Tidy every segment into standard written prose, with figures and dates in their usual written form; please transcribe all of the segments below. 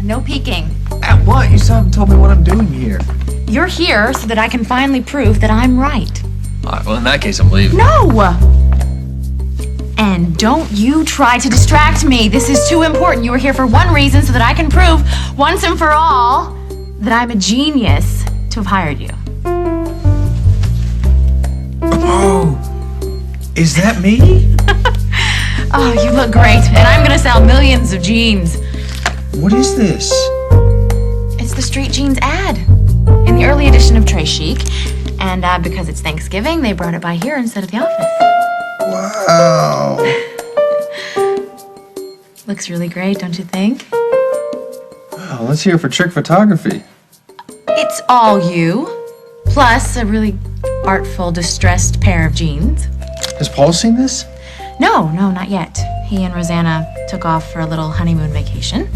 No peeking. At what? You still haven't told me what I'm doing here. You're here so that I can finally prove that I'm right. All right, well, in that case, I'm leaving. No! And don't you try to distract me. This is too important. You were here for one reason, so that I can prove once and for all that I'm a genius to have hired you. Oh, is that me? Oh, you look great. And I'm gonna sell millions of jeans. What is this? It's the Street Jeans ad in the early edition of Très Chic. And because it's Thanksgiving, they brought it by here instead of the office. Wow. Looks really great, don't you think? Wow, let's hear it for trick photography. It's all you, plus a really artful, distressed pair of jeans. Has Paul seen this? No, not yet. He and Rosanna took off for a little honeymoon vacation.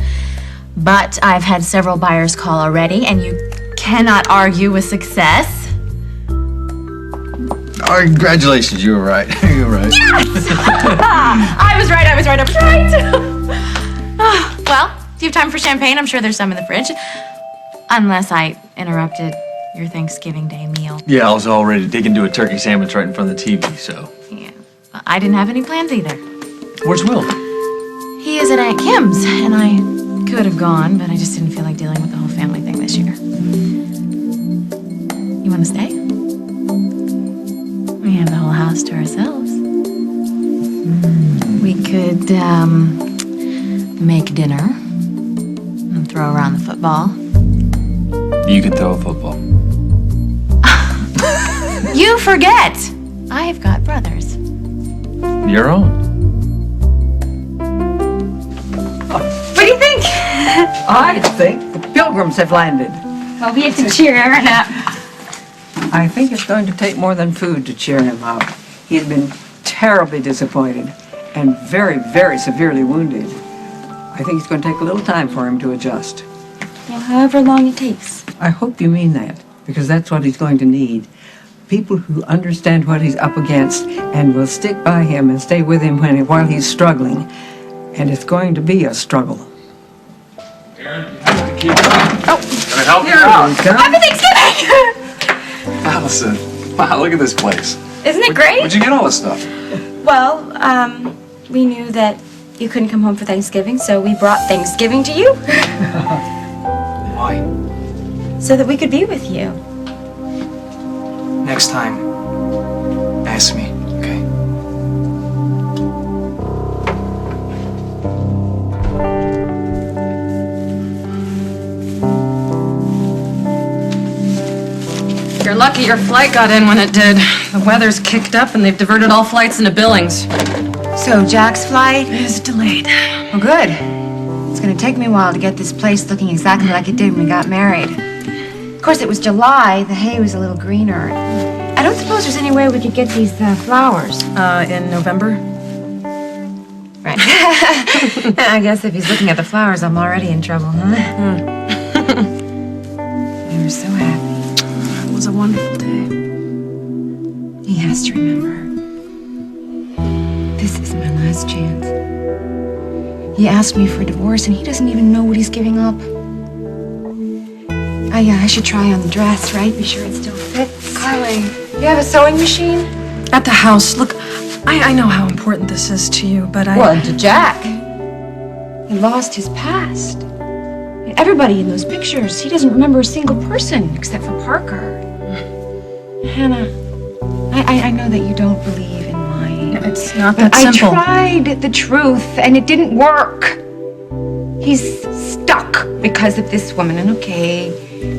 But I've had several buyers call already, and you cannot argue with success. Oh, congratulations, you were right. You were right. Yes! I was right. Well, do you have time for champagne? I'm sure there's some in the fridge. Unless I interrupted your Thanksgiving Day meal. Yeah, I was all ready to dig into a turkey sandwich right in front of the TV, so. Yeah. Well, I didn't have any plans either. Where's Will? He is at Aunt Kim's, and I could have gone, but I just didn't feel like dealing with the whole family thing this year. You want to stay? We have the whole house to ourselves. We could, make dinner and throw around the football. You can throw a football. You forget! I've got brothers. Your own. What do you think? I think the Pilgrims have landed. Well, we have to cheer Aaron up. I think it's going to take more than food to cheer him up. He's been terribly disappointed and very, very severely wounded. I think it's going to take a little time for him to adjust. Well, however long it takes. I hope you mean that, because that's what he's going to need. People who understand what he's up against and will stick by him and stay with him while he's struggling. And it's going to be a struggle. Aaron, you have to keep up. Oh. Can I help you? Happy Thanksgiving! Allison, wow, look at this place. Isn't it great? Where'd you get all this stuff? Well, we knew that you couldn't come home for Thanksgiving, so we brought Thanksgiving to you. Why? So that we could be with you. Next time, ask me, okay? You're lucky your flight got in when it did. The weather's kicked up and they've diverted all flights into Billings. So Jack's flight Is delayed. Well, good. It's gonna take me a while to get this place looking exactly like it did when we got married. Of course, it was July. The hay was a little greener. I don't suppose there's any way we could get these flowers. In November? Right. I guess if he's looking at the flowers, I'm already in trouble, huh? We were so happy. It was a wonderful day. He has to remember. This is my last chance. He asked me for a divorce, and he doesn't even know what he's giving up. I should try on the dress, right? Be sure it still fits. Carly. You have a sewing machine? At the house. Look, I know how important this is to you, but I... Well, and to Jack. He lost his past. Everybody in those pictures, he doesn't remember a single person except for Parker. Hannah, I know that you don't believe in lying. It's not that But simple. I tried the truth, and it didn't work. He's stuck because of this woman, and okay,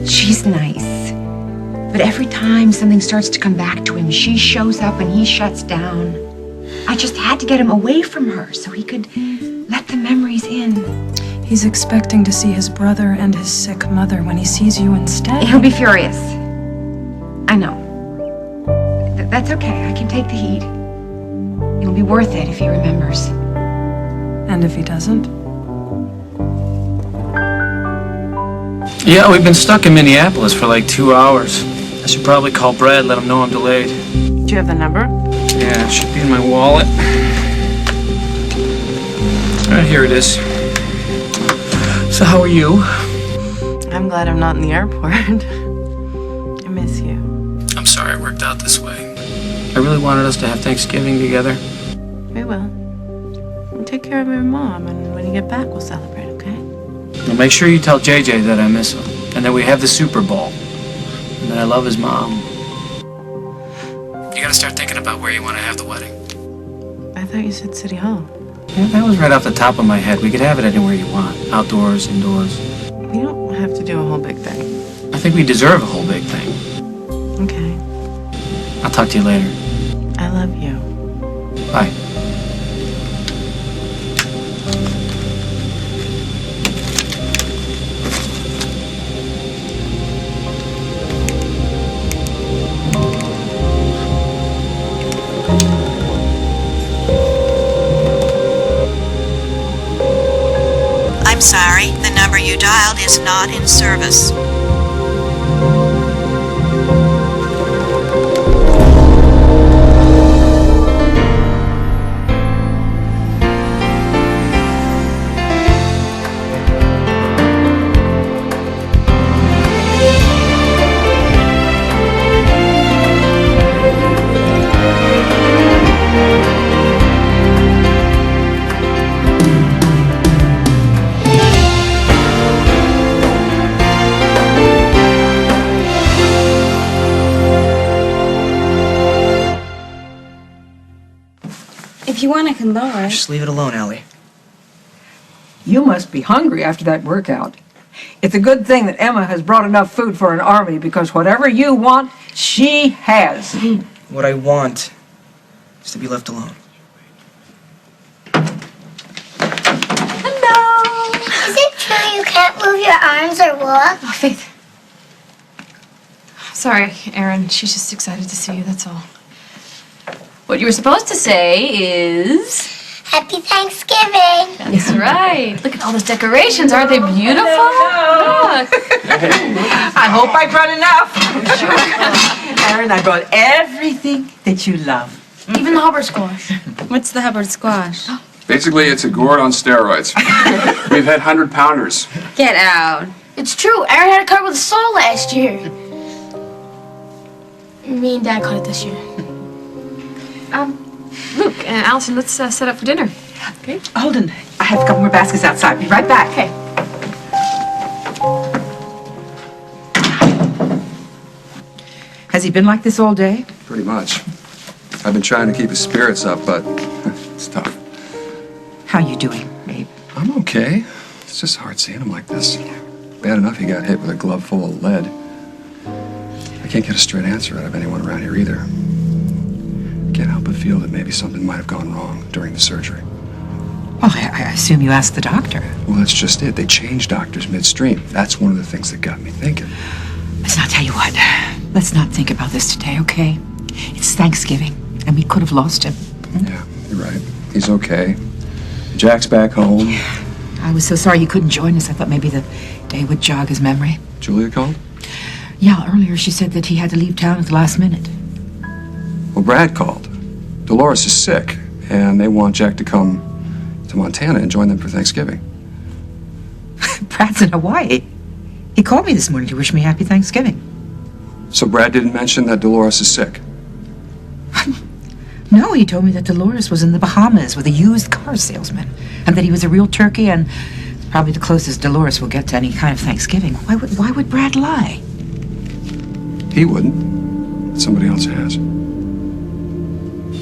she's nice. But every time something starts to come back to him, she shows up and he shuts down. I just had to get him away from her so he could let the memories in. He's expecting to see his brother and his sick mother when he sees you instead. He'll be furious. I know. That's okay. I can take the heat. It'll be worth it if he remembers. And if he doesn't? Yeah, we've been stuck in Minneapolis for like 2 hours. I should probably call Brad, let him know I'm delayed. Do you have the number? Yeah, it should be in my wallet. Right, here it is. So how are you? I'm glad I'm not in the airport. I miss you. I'm sorry it worked out this way. I really wanted us to have Thanksgiving together. We will. And take care of your mom, and when you get back, we'll celebrate, okay? Well, make sure you tell JJ that I miss him, and that we have the Super Bowl, and that I love his mom. You gotta start thinking about where you want to have the wedding. I thought you said City Hall. Yeah, that was right off the top of my head. We could have it anywhere you want. Outdoors, indoors. We don't have to do a whole big thing. I think we deserve a whole big thing. Okay. I'll talk to you later. I love you. Bye. I'm sorry, the number you dialed is not in service. If you want, I can lower it. Just leave it alone, Allie. You must be hungry after that workout. It's a good thing that Emma has brought enough food for an army, because whatever you want, she has. What I want is to be left alone. Hello! Is it true you can't move your arms or walk? Oh, Faith. Sorry, Erin. She's just excited to see you, that's all. What you were supposed to say is... Happy Thanksgiving! That's right. Look at all those decorations. Aren't they beautiful? Look. I hope I brought enough. Erin, I brought everything that you love. Even the Hubbard squash. What's the Hubbard squash? Basically, it's a gourd on steroids. We've had 100-pounders. Get out. It's true, Erin had a cut with a saw last year. Me and Dad cut it this year. Luke and Allison, let's set up for dinner. Okay? Holden, I have a couple more baskets outside. Be right back. Okay. Has he been like this all day? Pretty much. I've been trying to keep his spirits up, but it's tough. How you doing, babe? I'm okay. It's just hard seeing him like this. Bad enough he got hit with a glove full of lead. I can't get a straight answer out of anyone around here either. Can't help but feel that maybe something might have gone wrong during the surgery. Well, I assume you asked the doctor. Well, that's just it. They changed doctors midstream. That's one of the things that got me thinking. Listen, I'll tell you what. Let's not think about this today, okay? It's Thanksgiving, and we could have lost him. Yeah, you're right. He's okay. Jack's back home. I was so sorry he couldn't join us. I thought maybe the day would jog his memory. Julia called? Yeah, earlier she said that he had to leave town at the last minute. Well, Brad called. Dolores is sick, and they want Jack to come to Montana and join them for Thanksgiving. Brad's in Hawaii. He called me this morning to wish me happy Thanksgiving. So Brad didn't mention that Dolores is sick? No, he told me that Dolores was in the Bahamas with a used car salesman, and that he was a real turkey and probably the closest Dolores will get to any kind of Thanksgiving. Why would Brad lie? He wouldn't. Somebody else has.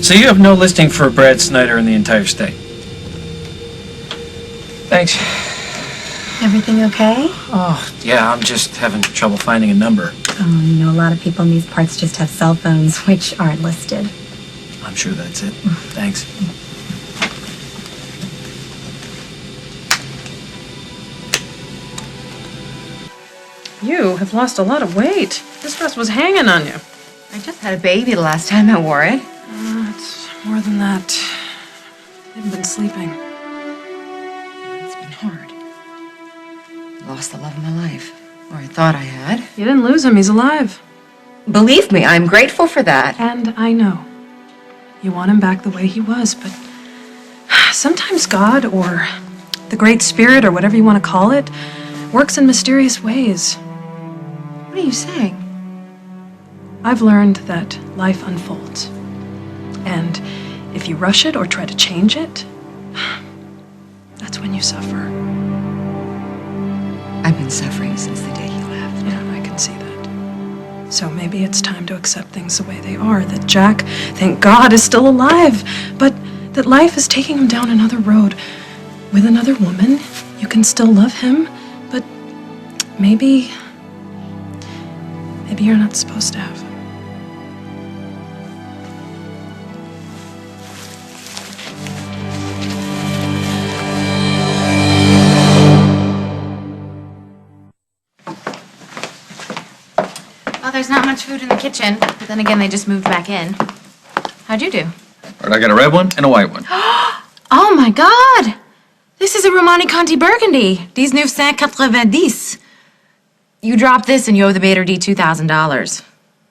So you have no listing for Brad Snyder in the entire state? Thanks. Everything okay? Oh, yeah, I'm just having trouble finding a number. Oh, you know, a lot of people in these parts just have cell phones which aren't listed. I'm sure that's it. Thanks. You have lost a lot of weight. This dress was hanging on you. I just had a baby the last time I wore it. It's more than that. I haven't been sleeping. It's been hard. Lost the love of my life. Or I thought I had. You didn't lose him. He's alive. Believe me, I'm grateful for that. And I know. You want him back the way he was, but sometimes God or the Great Spirit, or whatever you want to call it, works in mysterious ways. What are you saying? I've learned that life unfolds. And if you rush it or try to change it, that's when you suffer. I've been suffering since the day he left. Yeah, I can see that. So maybe it's time to accept things the way they are. That Jack, thank God, is still alive. But that life is taking him down another road. With another woman, you can still love him, but maybe you're not supposed to have him. Well, there's not much food in the kitchen, but then again, they just moved back in. How'd you do? All right, I got a red one and a white one. Oh my God! This is a Romani Conti Burgundy. 1990. You drop this and you owe the Bader D $2,000.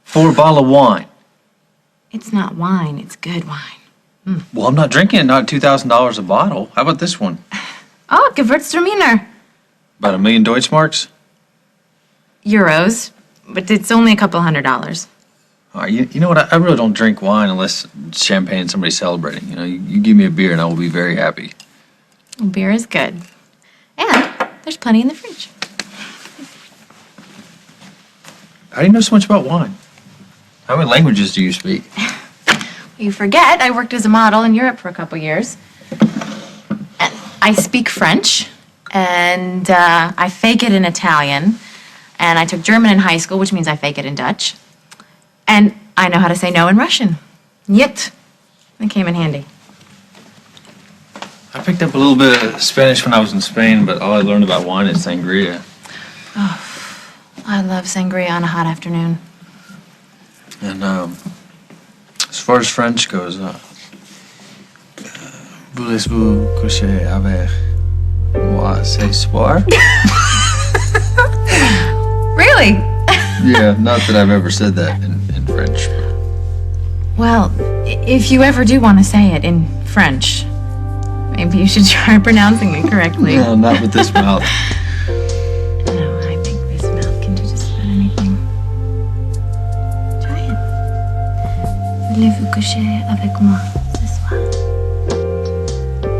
For a bottle of wine. It's not wine, it's good wine. Well, I'm not drinking it, not $2,000 a bottle. How about this one? Oh, Gewürztraminer. About $1 million Deutschmarks? Euros, but it's only a couple $100. All right, you know what? I really don't drink wine unless it's champagne and somebody's celebrating. You know, you give me a beer and I will be very happy. Beer is good. And there's plenty in the fridge. How do you know so much about wine? How many languages do you speak? You forget, I worked as a model in Europe for a couple years. And I speak French, and I fake it in Italian, and I took German in high school, which means I fake it in Dutch. And I know how to say no in Russian. Niet. It came in handy. I picked up a little bit of Spanish when I was in Spain, but all I learned about wine is sangria. Oh, I love sangria on a hot afternoon. And as far as French goes, voulez-vous coucher avec moi ce soir? Really? Yeah, not that I've ever said that in French. Well, if you ever do want to say it in French, maybe you should try pronouncing it correctly. No, not with this mouth. No, I think this mouth can do just about anything. Try it. Voulez-vous coucher avec moi ce soir?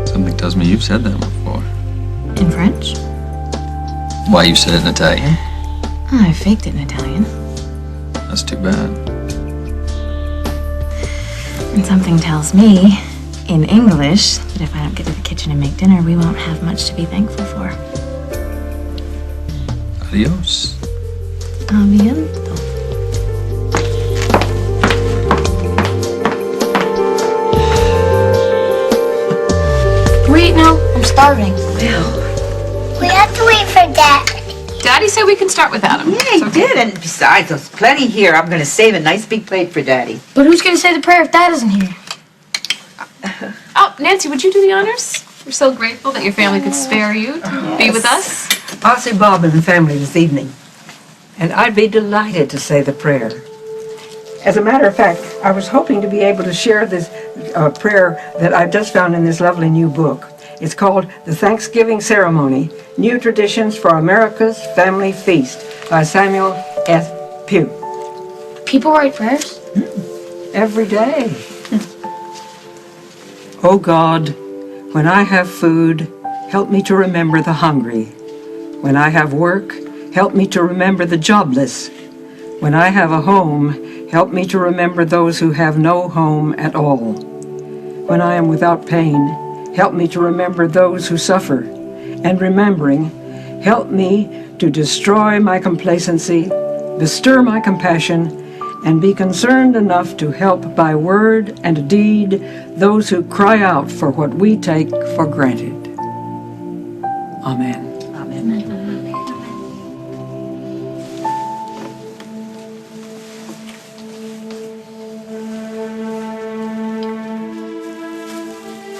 Something tells me you've said that before. In French? Why, you said it in Italian? I faked it in Italian. That's too bad. And something tells me, in English, that if I don't get to the kitchen and make dinner, we won't have much to be thankful for. Adios. A bientôt. Wait, no, I'm starving. We have to wait for Dad. Daddy said we can start without him. Yeah, he did. And besides, there's plenty here. I'm going to save a nice big plate for Daddy. But who's gonna say the prayer if Dad isn't here? Oh, Nancy, would you do the honors? We're so grateful that your family could spare you to be with us. I'll see Bob and the family this evening, and I'd be delighted to say the prayer. As a matter of fact, I was hoping to be able to share this prayer that I've just found in this lovely new book. It's called The Thanksgiving Ceremony, New Traditions for America's Family Feast by Samuel S. Pugh. People write prayers? Every day. Oh God, when I have food, help me to remember the hungry. When I have work, help me to remember the jobless. When I have a home, help me to remember those who have no home at all. When I am without pain, help me to remember those who suffer. And remembering, help me to destroy my complacency, bestir my compassion, and be concerned enough to help by word and deed those who cry out for what we take for granted. Amen.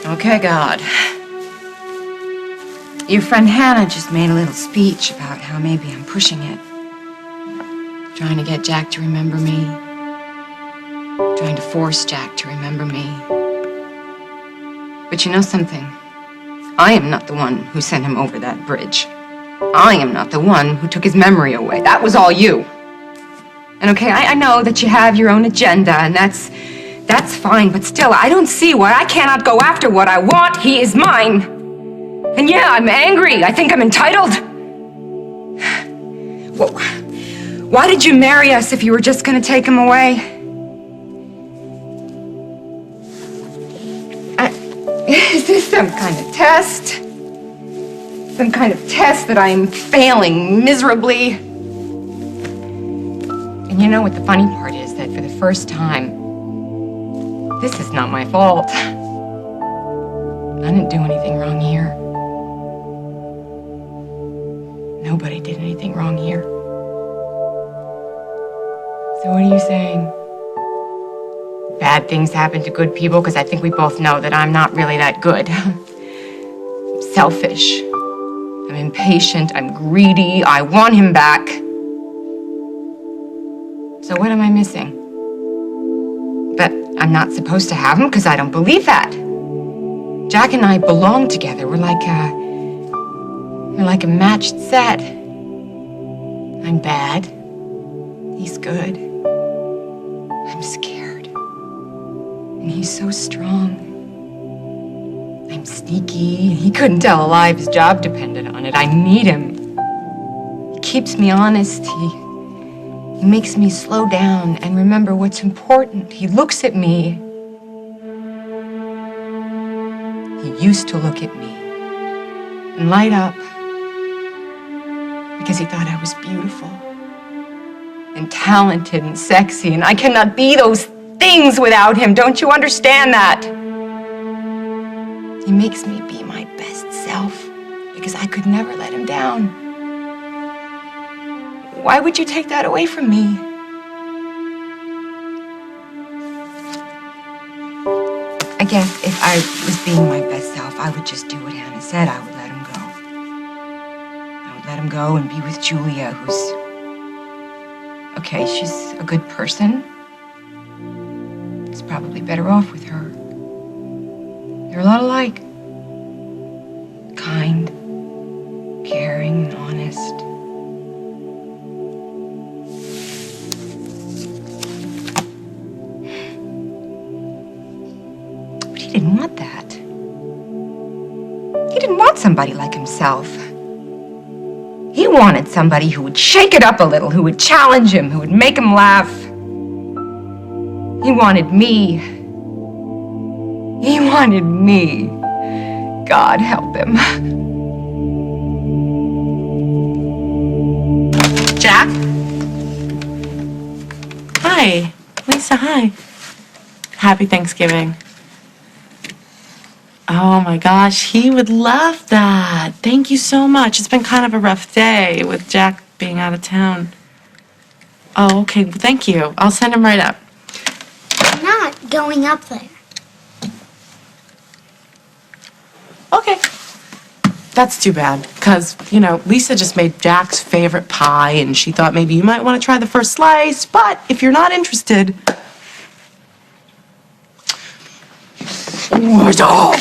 Okay, God. Your friend Hannah just made a little speech about how maybe I'm pushing it. Trying to get Jack to remember me. Trying to force Jack to remember me. But you know something? I am not the one who sent him over that bridge. I am not the one who took his memory away. That was all you. And okay, I know that you have your own agenda, and that's fine, but still, I don't see why I cannot go after what I want. He is mine. And yeah, I'm angry. I think I'm entitled. Well, why did you marry us if you were just going to take him away? Is this some kind of test? Some kind of test that I am failing miserably? And you know what the funny part is? That for the first time, this is not my fault. I didn't do anything wrong here. Nobody did anything wrong here. So what are you saying? Bad things happen to good people? Because I think we both know that I'm not really that good. I'm selfish. I'm impatient. I'm greedy. I want him back. So what am I missing? That I'm not supposed to have him? Because I don't believe that. Jack and I belong together. We're like a matched set. I'm bad. He's good. I'm scared. And he's so strong. I'm sneaky. He couldn't tell a lie if his job depended on it. I need him. He keeps me honest. He makes me slow down and remember what's important. He looks at me. He used to look at me and light up because he thought I was beautiful and talented and sexy, and I cannot be those things without him. Don't you understand that? He makes me be my best self because I could never let him down. Why would you take that away from me? I guess if I was being my best self, I would just do what Hannah said. I would let him go. I would let him go and be with Julia, who's... Okay, she's a good person. He's probably better off with her. They're a lot alike. Kind, caring, and honest. But he didn't want that. He didn't want somebody like himself. He wanted somebody who would shake it up a little, who would challenge him, who would make him laugh. He wanted me. He wanted me. God help him. Jack? Hi. Lisa, hi. Happy Thanksgiving. Oh my gosh, he would love that. Thank you so much. It's been kind of a rough day with Jack being out of town. Oh, okay. Well, thank you. I'll send him right up. I'm not going up there. Okay. That's too bad, because, Lisa just made Jack's favorite pie, and she thought maybe you might want to try the first slice, but if you're not interested... Oh!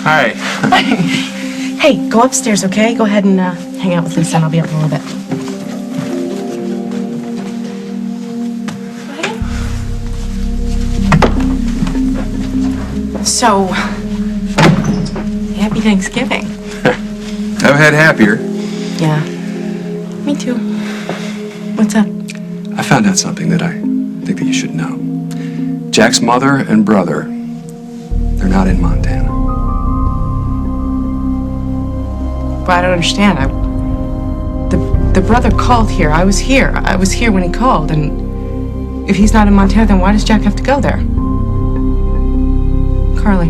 Hi. Hey, go upstairs, okay? Go ahead and hang out with Lisa, and I'll be up in a little bit. So, happy Thanksgiving. I've had happier. Yeah, me too. What's up? I found out something that I think that you should know. Jack's mother and brother, they're not in Montana. Well, I don't understand. The brother called here. I was here. I was here when he called, and if he's not in Montana, then why does Jack have to go there? Carly.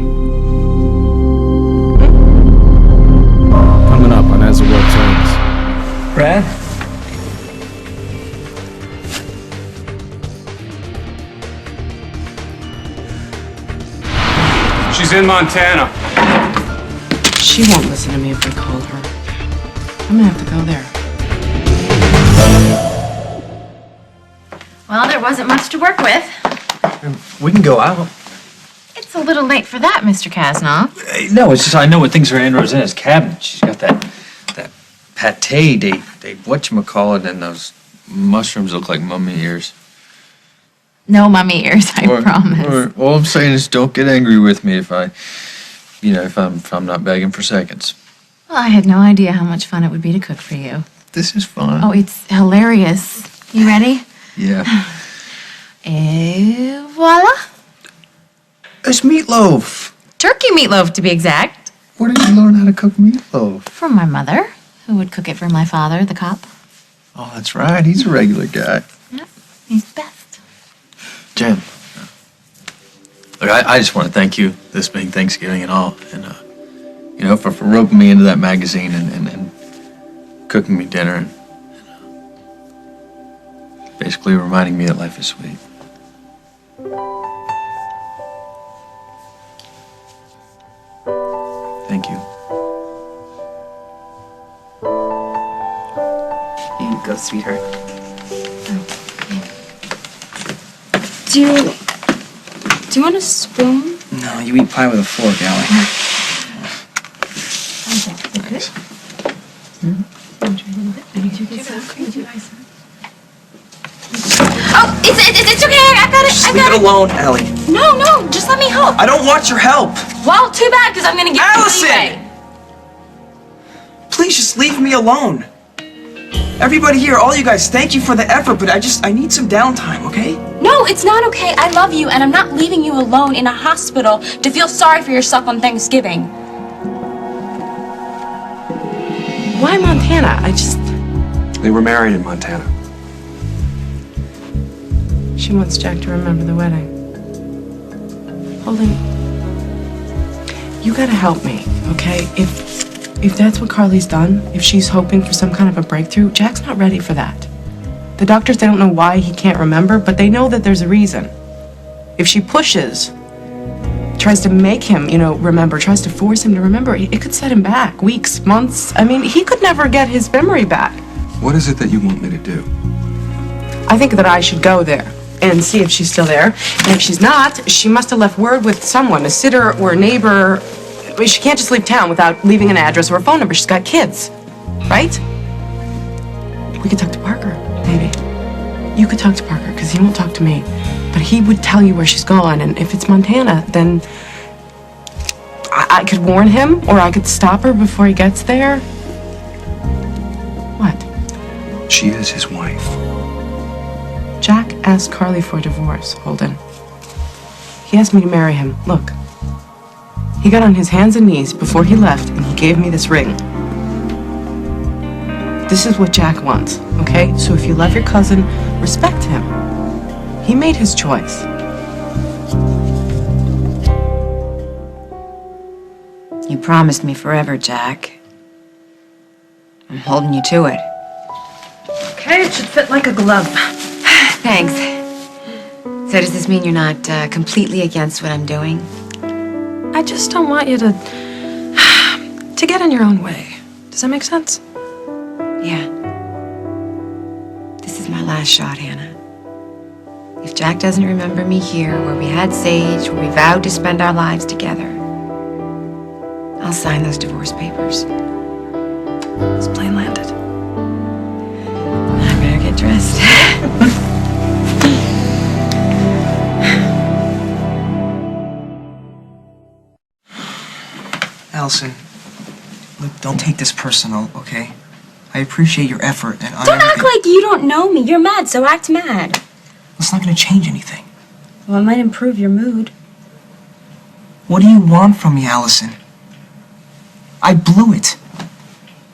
Coming up on As the World Turns. Brad? She's in Montana. She won't listen to me if I call her. I'm gonna have to go there. Well, wasn't much to work with. We can go out. It's a little late for that, Mr. Kasnoff. No, it's just I know what things are in Rosanna's cabinet. She's got that pate, they whatchamacallit, and those mushrooms look like mummy ears. No mummy ears, I promise. All I'm saying is don't get angry with me if I'm not begging for seconds. Well, I had no idea how much fun it would be to cook for you. This is fun. Oh, it's hilarious. You ready? Yeah. Et voila. It's meatloaf. Turkey meatloaf, to be exact. Where did you learn how to cook meatloaf? From my mother, who would cook it for my father, the cop. Oh, that's right. He's a regular guy. Yep, he's best. Jen, look, I just want to thank you, this being Thanksgiving and all, and, for roping me into that magazine and cooking me dinner and basically reminding me that life is sweet. Thank you. Here you go, sweetheart. Do you want a spoon? No, you eat pie with a fork, Allie. Thanks. Oh, it's okay. I got it. Just leave it alone, Allie. No, just let me help. I don't want your help. Well, too bad, because I'm gonna get Allison! you anyway. Please just leave me alone. Everybody here, all you guys, thank you for the effort, but I need some downtime, okay? No, it's not okay. I love you, and I'm not leaving you alone in a hospital to feel sorry for yourself on Thanksgiving. Why Montana? They were married in Montana. She wants Jack to remember the wedding. Holden, you gotta help me, okay? If that's what Carly's done, if she's hoping for some kind of a breakthrough, Jack's not ready for that. The doctors, they don't know why he can't remember, but they know that there's a reason. If she pushes, tries to make him, remember, tries to force him to remember, it could set him back weeks, months. I mean, he could never get his memory back. What is it that you want me to do? I think that I should go there and see if she's still there. And if she's not, she must have left word with someone, a sitter or a neighbor. I mean, she can't just leave town without leaving an address or a phone number. She's got kids, right? We could talk to Parker, maybe. You could talk to Parker, because he won't talk to me. But he would tell you where she's gone, and if it's Montana, then I could warn him, or I could stop her before he gets there. What? She is his wife. Jack asked Carly for a divorce, Holden. He asked me to marry him. Look. He got on his hands and knees before he left, and he gave me this ring. This is what Jack wants, okay? So if you love your cousin, respect him. He made his choice. You promised me forever, Jack. I'm holding you to it. Okay, it should fit like a glove. Thanks. So does this mean you're not completely against what I'm doing? I just don't want you to get in your own way. Does that make sense? Yeah. This is my last shot, Hannah. If Jack doesn't remember me here, where we had Sage, where we vowed to spend our lives together, I'll sign those divorce papers. This plane landed. I better get dressed. Allison, look, don't take this personal, okay? I appreciate your effort and Don't act like you don't know me. You're mad, so act mad. It's not gonna change anything. Well, it might improve your mood. What do you want from me, Allison? I blew it.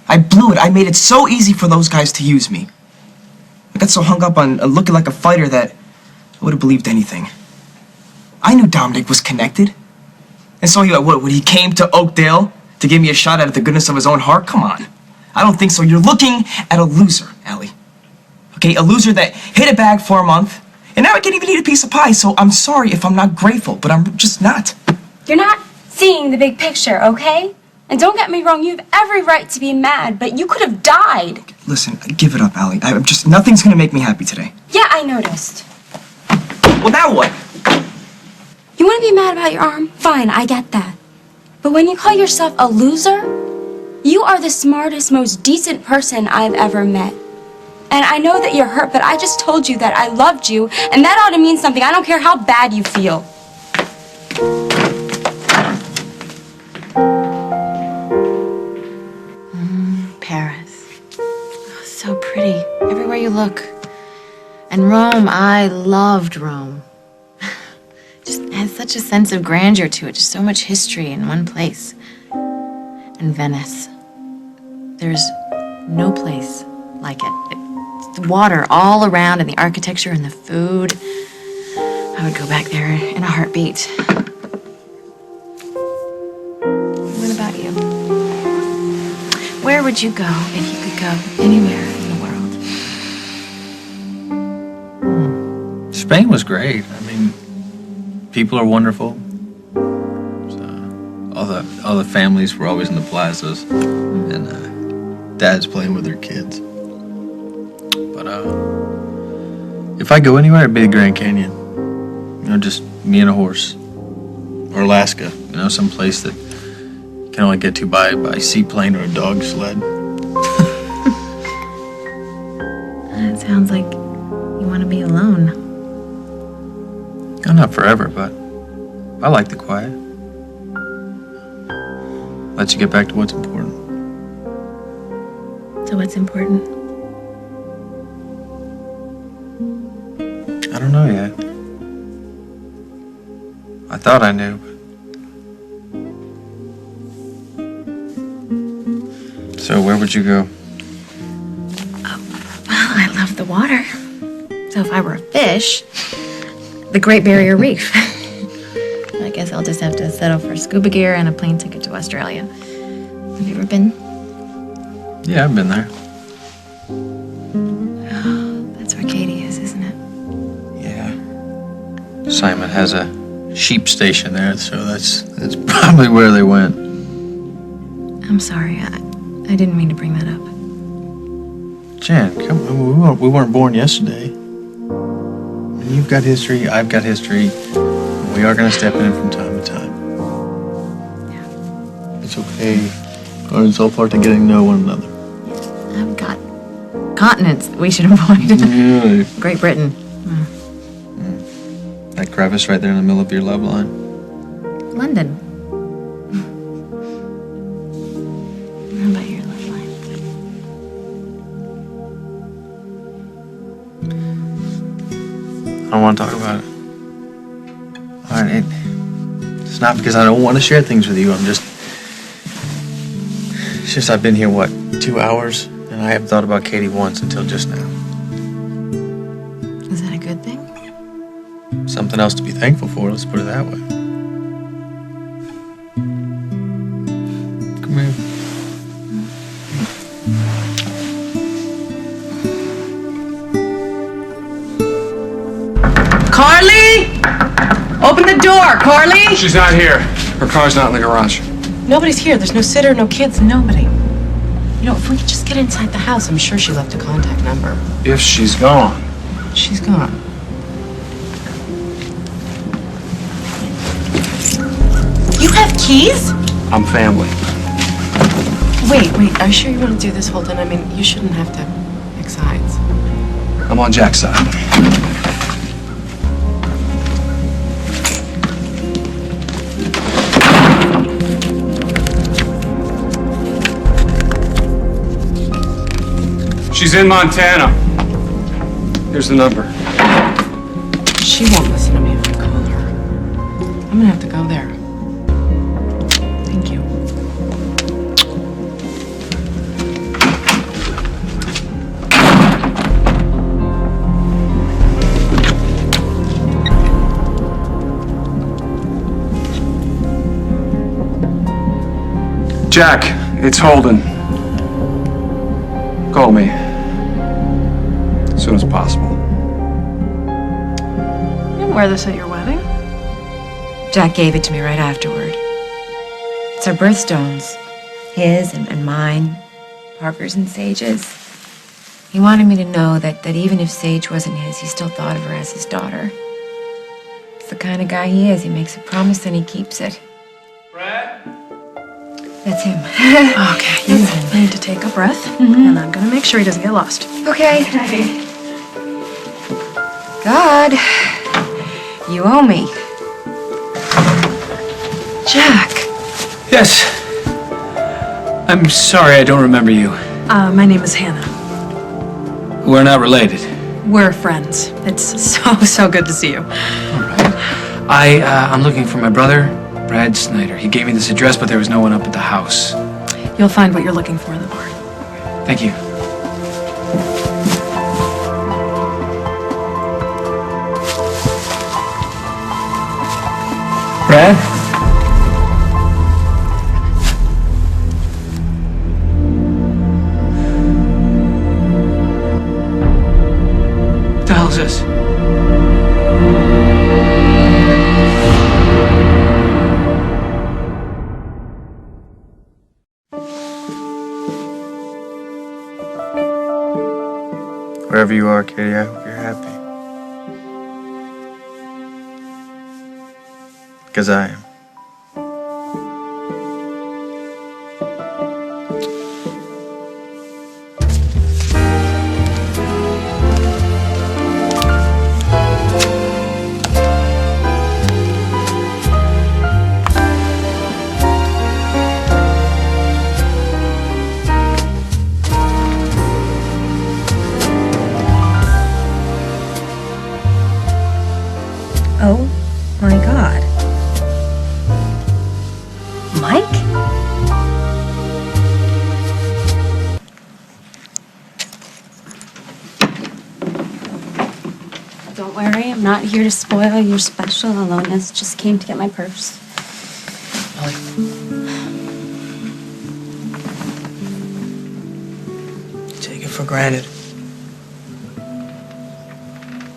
I made it so easy for those guys to use me. I got so hung up on looking like a fighter that I would have believed anything. I knew Dominic was connected. And so when he came to Oakdale to give me a shot at the goodness of his own heart? Come on. I don't think so. You're looking at a loser, Allie. Okay, a loser that hid a bag for a month, and now I can't even eat a piece of pie, so I'm sorry if I'm not grateful, but I'm just not. You're not seeing the big picture, okay? And don't get me wrong, you have every right to be mad, but you could have died. Listen, give it up, Allie. Nothing's gonna make me happy today. Yeah, I noticed. Well, now what? You want to be mad about your arm? Fine, I get that. But when you call yourself a loser, you are the smartest, most decent person I've ever met. And I know that you're hurt, but I just told you that I loved you, and that ought to mean something. I don't care how bad you feel. Paris. Oh, so pretty. Everywhere you look. And Rome, I loved Rome. Just has such a sense of grandeur to it. Just so much history in one place. And Venice. There's no place like it. It's the water all around and the architecture and the food. I would go back there in a heartbeat. What about you? Where would you go if you could go anywhere in the world? Spain was great. I mean, people are wonderful. So, all the families were always in the plazas, and dads playing with their kids. But if I go anywhere, it'd be the Grand Canyon. You know, just me and a horse. Or Alaska. You know, some place that you can only get to by seaplane or a dog sled. It sounds like you want to be alone. Well, not forever, but I like the quiet. Lets you get back to what's important. So what's important? I don't know yet. I thought I knew, but... So where would you go? Well, I love the water. So if I were a fish, the Great Barrier Reef. I guess I'll just have to settle for scuba gear and a plane ticket to Australia. Have you ever been? Yeah, I've been there. That's where Katie is, isn't it? Yeah. Simon has a sheep station there, so that's probably where they went. I'm sorry. I didn't mean to bring that up. Jan, come on, we weren't born yesterday. And you've got history, I've got history. And we are going to step in from time to time. Yeah. It's okay. It's all part of getting to know one another. I've got continents that we should avoid. Yeah. Great Britain. That crevice right there in the middle of your love line. London. How about your love line? I don't want to talk about it. All right, it's not because I don't want to share things with you. It's just I've been here, 2 hours? And I haven't thought about Katie once until just now. Is that a good thing? Something else to be thankful for, let's put it that way. Come here. Carly! Open the door, Carly! She's not here. Her car's not in the garage. Nobody's here. There's no sitter, no kids, nobody. You know, if we could just get inside the house, I'm sure she left a contact number. If she's gone. She's gone. You have keys? I'm family. Wait, are you sure you want to do this, Holden? I mean, you shouldn't have to pick sides. I'm on Jack's side. She's in Montana. Here's the number. She won't listen to me if I call her. I'm gonna have to go there. Thank you. Jack, it's Holden. Call me. As soon as possible. You didn't wear this at your wedding. Jack gave it to me right afterward. It's our birthstones. His and mine. Parker's and Sage's. He wanted me to know that even if Sage wasn't his, he still thought of her as his daughter. the kind of guy he is. He makes a promise and he keeps it. Brad? That's him. Okay, you need to take a breath, and I'm gonna make sure he doesn't get lost. Okay. God, you owe me. Jack. Yes. I'm sorry I don't remember you. My name is Hannah. We're not related. We're friends. It's so good to see you. I'm looking for my brother, Brad Snyder. He gave me this address, but there was no one up at the house. You'll find what you're looking for in the barn. Thank you. Brad? What the hell is this? Wherever you are, Katie, I hope you're happy. Because I am. Oh my God. Mike? Don't worry, I'm not here to spoil your special aloneness. Just came to get my purse. Take it for granted.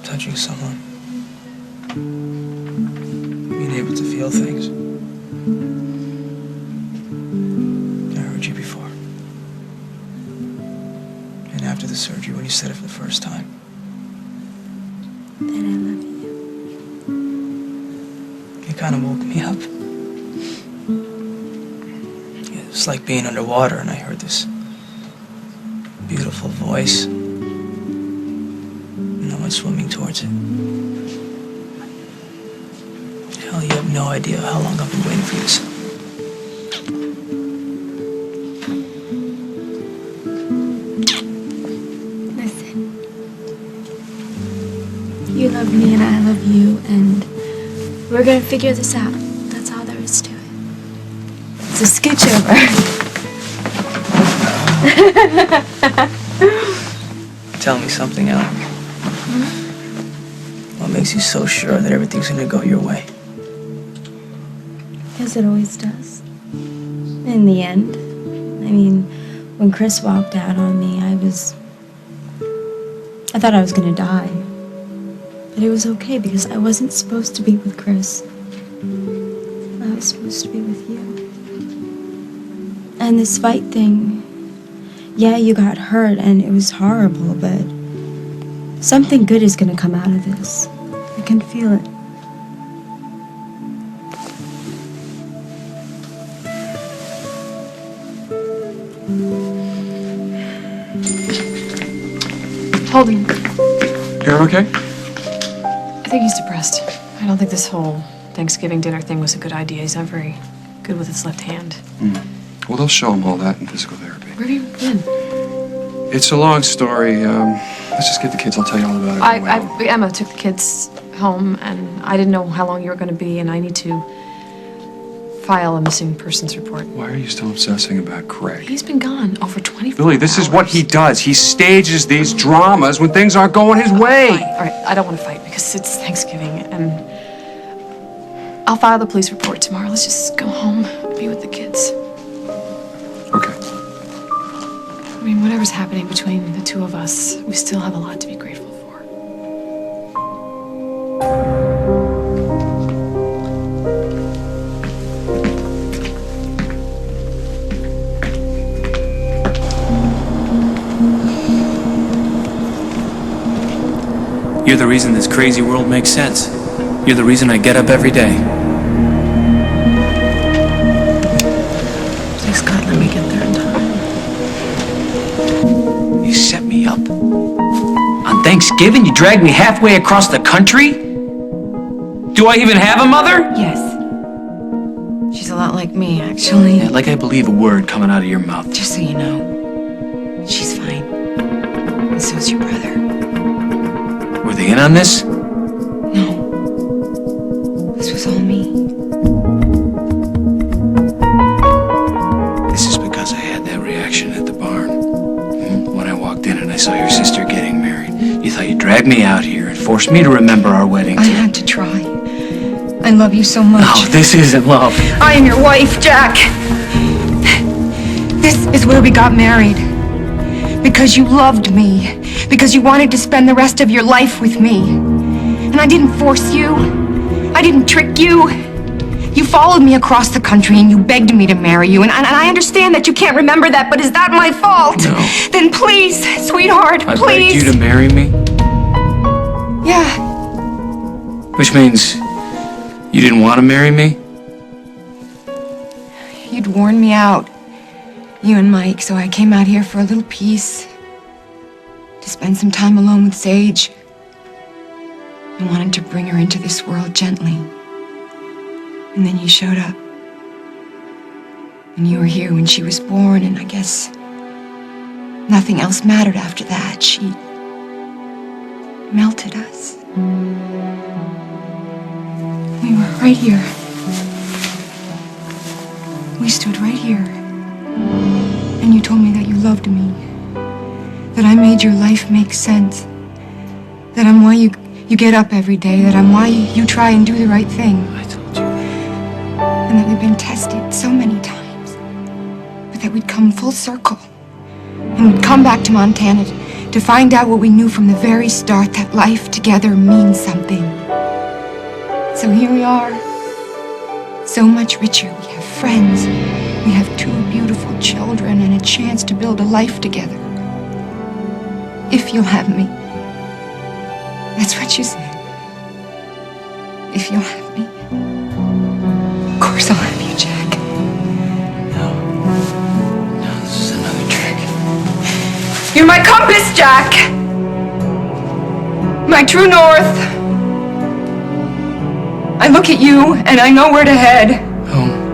Touching someone. Being able to feel things. I heard you before. And after the surgery, when you said it for the first time. Then I love you. It kind of woke me up. It was like being underwater, and I heard this beautiful voice. And I went swimming towards it. Hell, you have no idea how long I've been waiting for this. Listen. You love me and I love you, and we're gonna figure this out. That's all there is to it. It's a scooch over. Tell me something, Ellen. What makes you so sure that everything's gonna go your way? Because it always does. In the end. I mean, when Chris walked out on me, I thought I was gonna die. But it was okay because I wasn't supposed to be with Chris. I was supposed to be with you. And this fight thing, yeah, you got hurt and it was horrible, but something good is gonna come out of this. I can feel it. Holden, You're okay? I think he's depressed. I don't think this whole Thanksgiving dinner thing was a good idea. He's not very good with his left hand. Well, they'll show him all that in physical therapy. Where have you been? It's a long story. Let's just get the kids. I'll tell you all about it. Emma took the kids home, and I didn't know how long you were going to be, and I need to file a missing persons report. Why are you still obsessing about Craig? He's been gone over 24 Billy, this is what hours. he does. He stages these dramas when things aren't going his way. Fine. All right, I don't want to fight because it's Thanksgiving, and I'll file the police report tomorrow. Let's just go home and be with the kids. Okay. I mean, whatever's happening between the two of us, we still have a lot to be grateful for. You're the reason this crazy world makes sense. You're the reason I get up every day. Please, God, let me get there in time. You set me up. On Thanksgiving, you dragged me halfway across the country? Do I even have a mother? Yes. She's a lot like me, actually. Yeah, like I believe a word coming out of your mouth. Just so you know, she's fine. And so's your brother. Were they in on this? No. This was all me. This is because I had that reaction at the barn. When I walked in and I saw your sister getting married. You thought you'd drag me out here and force me to remember our wedding. I had to try. I love you so much. No, this isn't love. I am your wife, Jack. This is where we got married. Because you loved me. Because you wanted to spend the rest of your life with me. And I didn't force you. I didn't trick you. You followed me across the country and you begged me to marry you. And I understand that you can't remember that, but is that my fault? No. Then please, sweetheart, I please. begged you to marry me? Yeah. Which means you didn't want to marry me? You'd worn me out, you and Mike, so I came out here for a little peace. To spend some time alone with Sage. I wanted to bring her into this world gently. And then you showed up. And you were here when she was born, and I guess nothing else mattered after that. She melted us. We were right here. We stood right here. And you told me that you loved me. That I made your life make sense. That I'm why you get up every day. That I'm why you try and do the right thing. I told you. And that we've been tested so many times. But that we'd come full circle. And we'd come back to Montana to find out what we knew from the very start, that life together means something. So here we are. So much richer. We have friends. We have 2 beautiful children and a chance to build a life together. If you'll have me. That's what you said. If you'll have me. Of course I'll have you, Jack. No, this is another trick. You're my compass, Jack! My true north. I look at you and I know where to head. Home.